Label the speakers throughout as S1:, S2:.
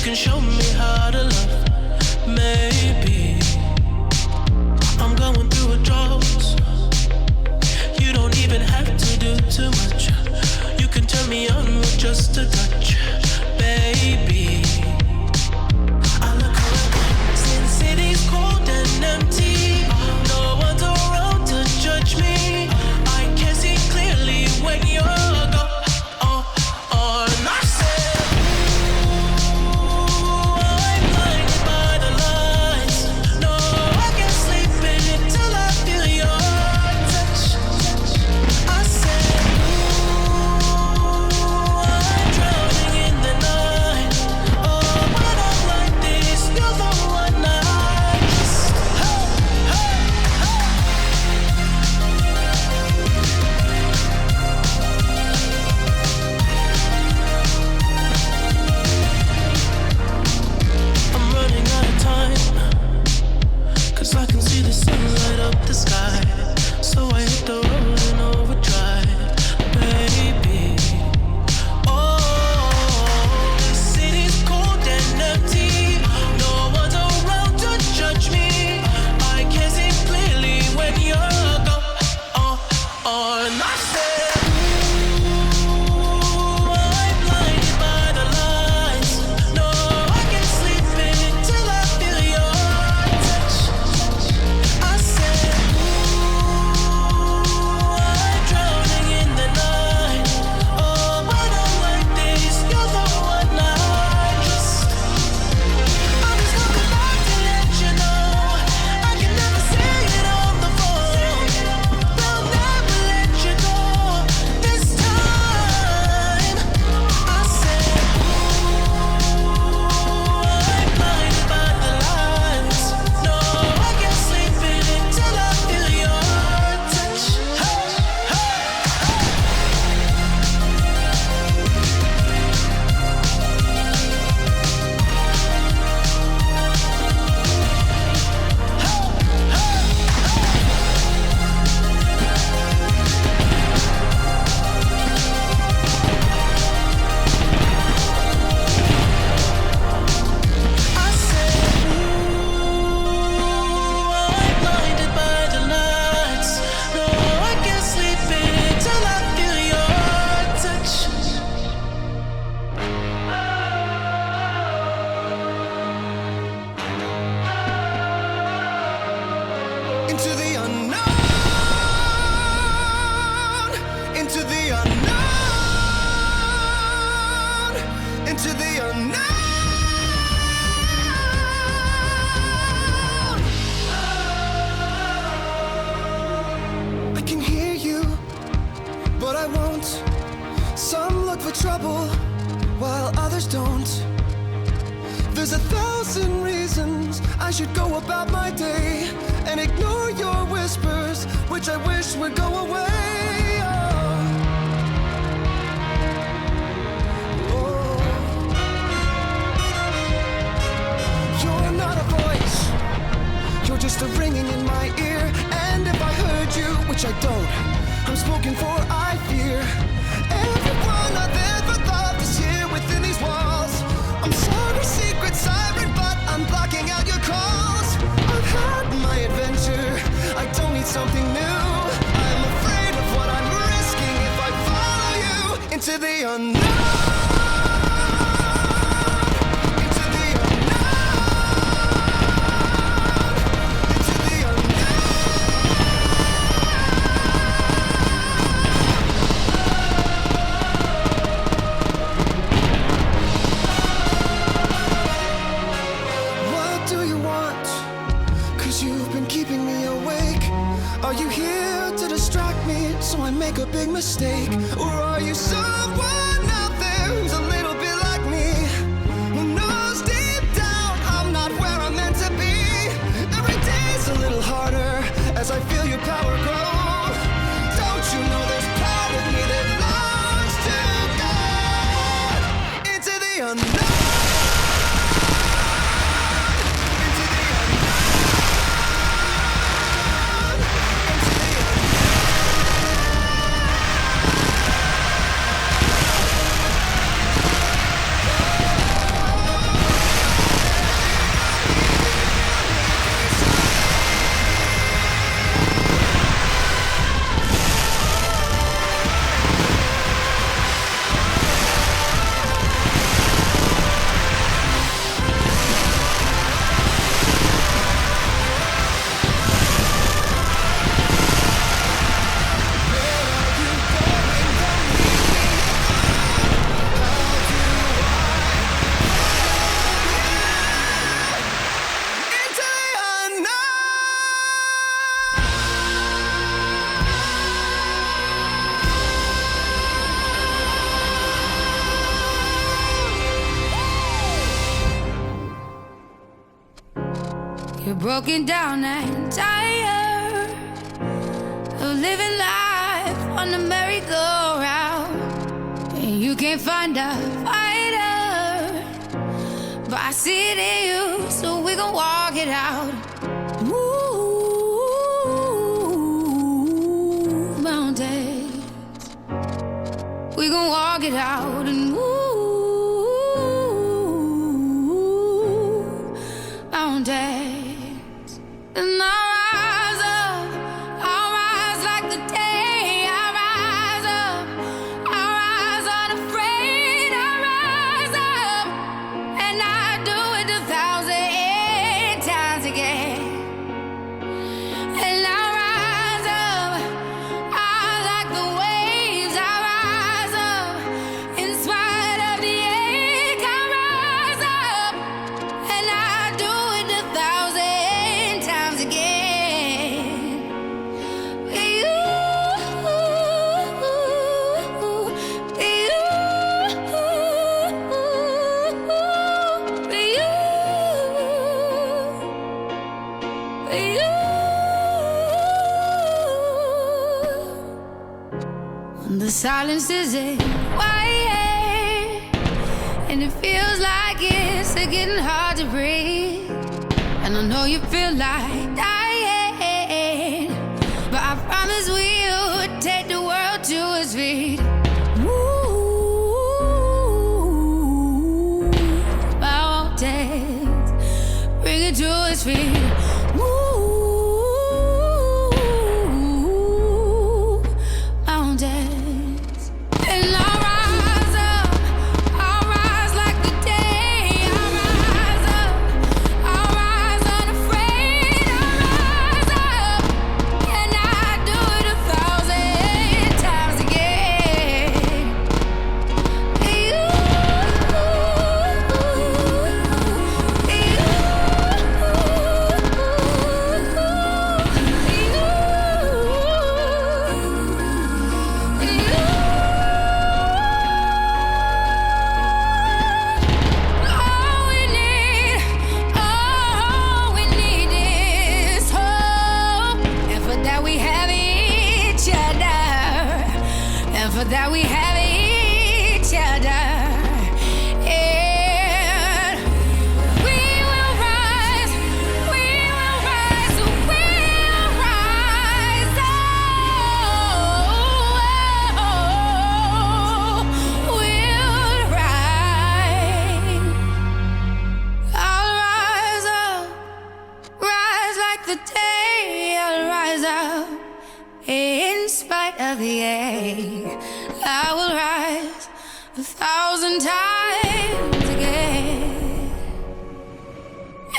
S1: can show me how to love. Maybe I'm going through a drought. You don't even have to do too much. You can turn me on with just a touch, baby. I look around, since city's cold and empty, no one's around to judge me. I can see clearly when you're gone. And I said, ooh, I'm blinded by the lights. No, I can't sleep until I feel your touch. I said, ooh, I'm drowning in the night. Oh, when I'm like this, you're the one I just, hey, hey, hey. I'm running out of time, 'cause I can see the sun light up the sky. So I hit the road in overdrive, baby. Oh, the city's cold and empty. No one's around to judge me. I can see clearly when you're gone. And I said, ooh, I'm blinded by the lights. No, I can't sleep until I feel your touch. I said, ooh, I'm drowning in the night. Oh, when I'm like this, you're the one I just. I'm just looking back to let you know I can never say it on the phone. They'll never let you go this time. I said, ooh, I'm blinded by the lights. No, I can't sleep until I feel your touch. Hey, hey, I said, ooh, I'm blinded by the lights. No, I can't sleep until I feel your touch. Into the unknown, into the unknown, into the unknown. I can hear you, but I won't. Some look for trouble, while others don't. There's 1,000 reasons I should go about my day and ignore your whispers, which I wish would go away. Oh. You're not a voice, you're just a ringing in my ear. And if I heard you, which I don't, I'm spoken for, I fear. Everyone I've ever loved is here within these walls. I'm sorry, secret siren, but I'm blocking out your calls. I've had my adventure, I don't need something new. I'm afraid of what I'm risking if I follow you into the unknown. Into the unknown. Into the What do you want? 'Cause you've been keeping me awake. Are you here to distract me so I make a big mistake? Or are you someone out there
S2: You're broken down and tired of living life on the merry-go-round, and you can't find a fighter, but I see it in you, so we gon' walk it out. Move mountains, we gon' walk it out and move mountains. And I'll rise up, I'll rise like the day. I'll rise up, I'll rise unafraid. I'll rise up, and I'll do it 1,000 times again. And I'll rise up, I'll like the waves. I'll rise up, in spite of the ache. I'll rise up, and I'll do it 1,000 times again. When the silence is quiet and it feels like it's getting hard to breathe, and I know you feel like dying, but I promise we'll take the world to its feet. Move mountains, bring it to its feet. Move mountains, and I'll rise up, I'll rise like the day. I'll rise up, I'll rise unafraid. I'll rise up, and I'll do it 1,000 times again. All we need is hope, and for that we have each other, and for that we have each other. And we will rise, we will rise, we'll rise. Oh, we'll rise. I'll rise up, rise like the day. I'll rise up, in spite of the ache. I will rise 1,000 times again.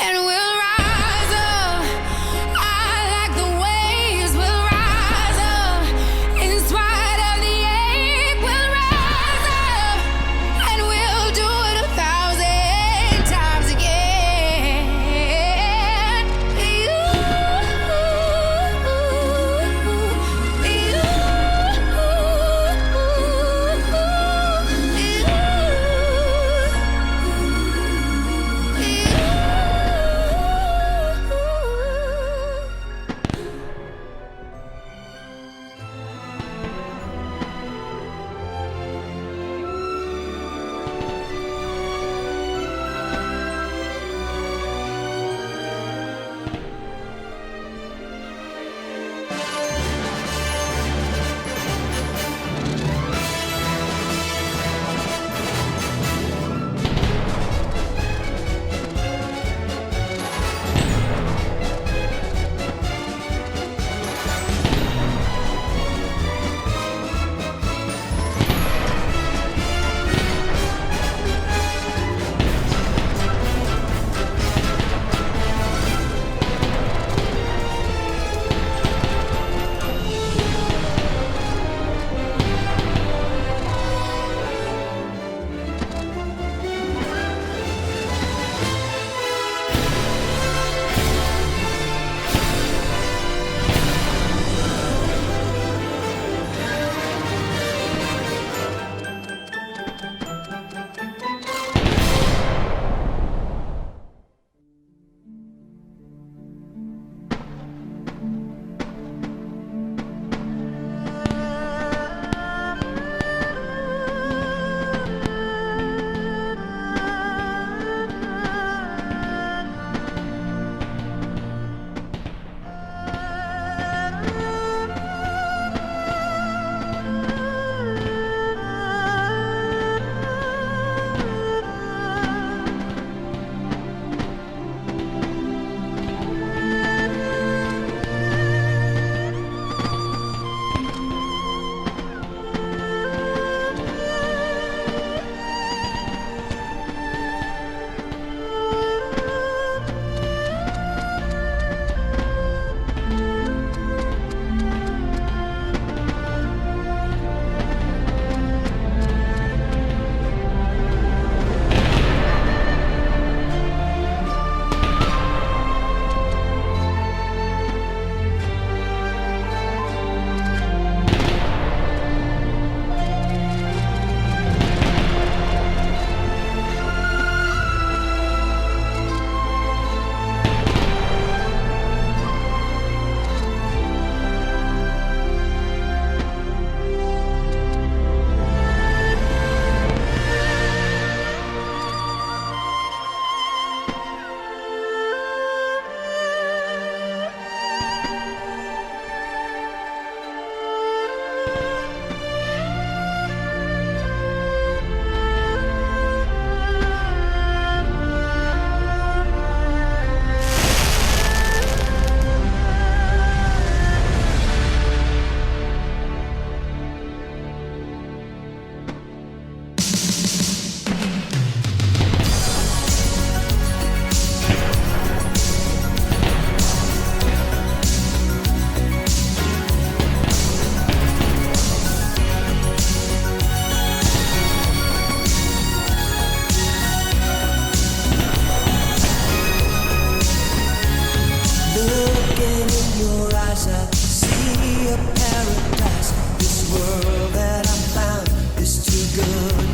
S2: And we'll rise up, I like the waves. We'll rise up, in spite of the ache. We'll rise up, and we'll do it 1,000 times again.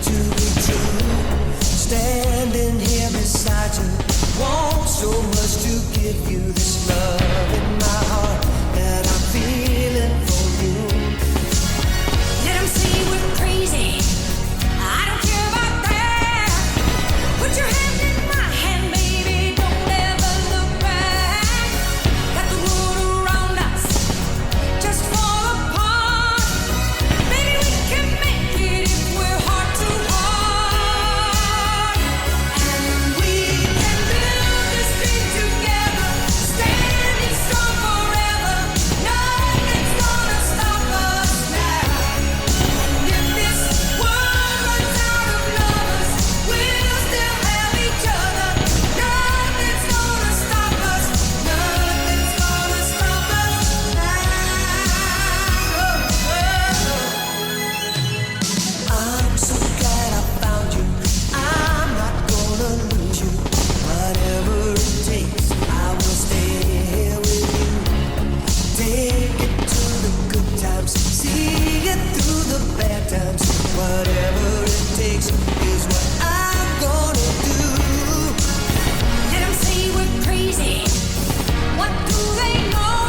S3: to be true. Standing here beside you, want so much to give you this love in my heart that I'm feeling for you.
S2: Let 'em say we're crazy. I don't care about that. Put your hand in my hand, baby. Don't ever look back. Let the world around us just fall apart. Maybe we can make it if we're heart to heart. And we can build this dream together, standing strong forever. Nothing's gonna stop us now. And if this world runs out of lovers, we'll still have each other. Nothing's gonna stop us. Nothing's gonna stop us now.
S3: I'm so glad I found you. I'm not gonna lose you. Whatever it takes, I will stay here with you. Take it to the good times, see it through the bad times. Whatever it takes is what I'm gonna do.
S2: Let 'em say we're crazy. What do they know?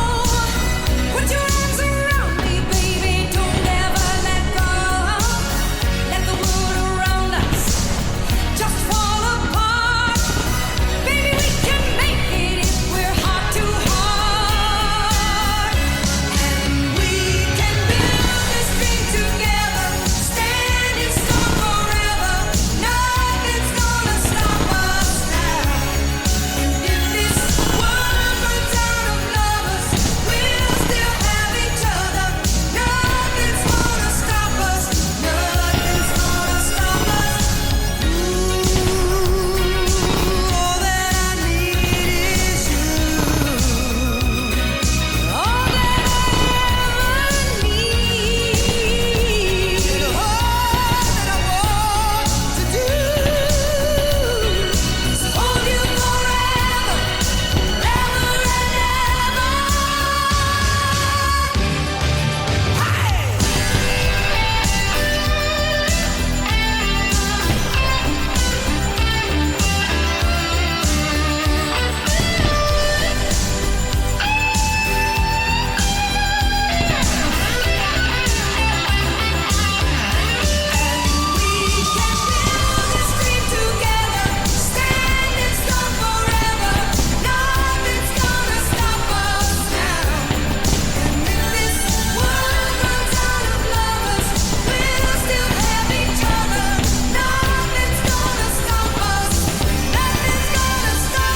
S2: Put your arms around me, baby. Don't ever let go. Let the world around us just fall apart. Baby, we can make it if we're heart to heart. And we can build this dream together, standing strong forever. Nothing's gonna stop us now. And if this world runs out of lovers, we'll still have each other. Nothing's gonna stop us. Nothing's gonna stop us.
S3: All that I need is you.
S2: All that I ever need.
S3: And all that I want to do
S2: is hold you forever, forever and ever. We can build this dream together, standing strong forever. Nothing's gonna stop us now. And if this world runs out of lovers, we'll still have each other. Nothing's gonna stop us. Nothing's gonna stop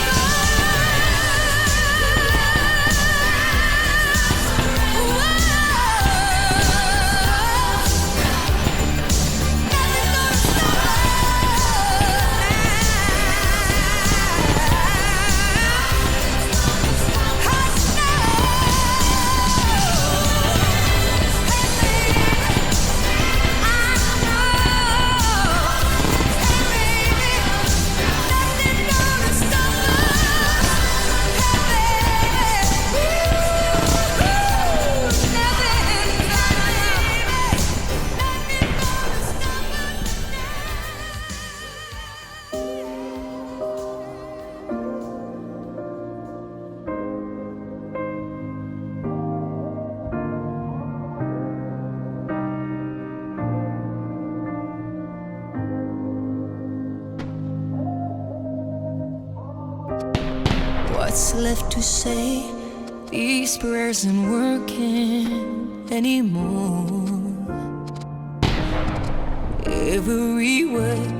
S4: What's left to say? These prayers aren't working anymore. Every word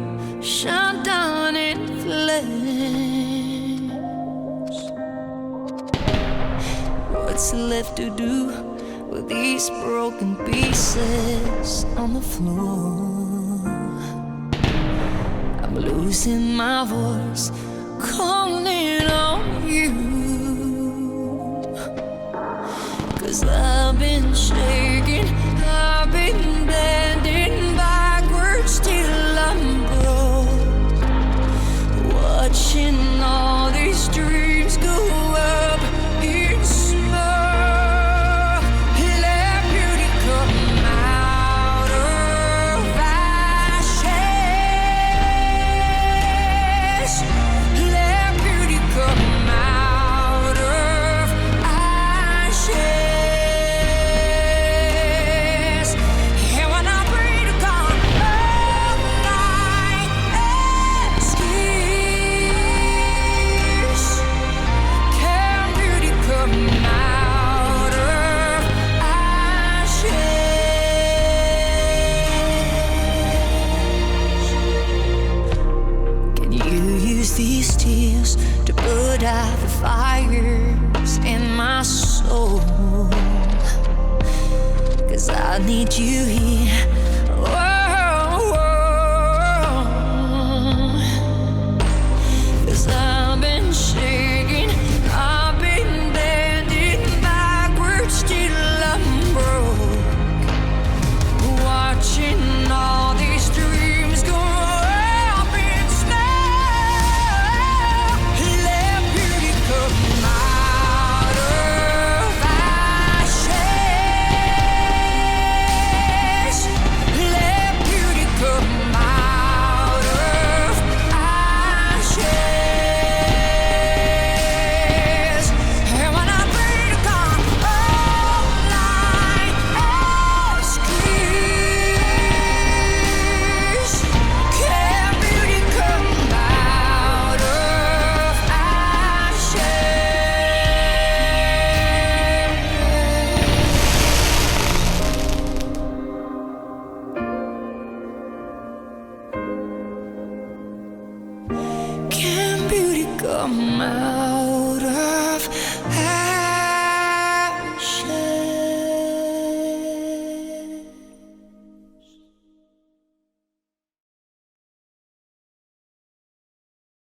S4: shut down in flames. What's left to do with these broken pieces on the floor? I'm losing my voice, calling on you. 'Cause I've been shaking, I've been bending backwards till I'm broke, watching all these dreams go up in smoke. Let beauty come out of ashes. use these tears to put out the fires in my soul. 'Cause I need you here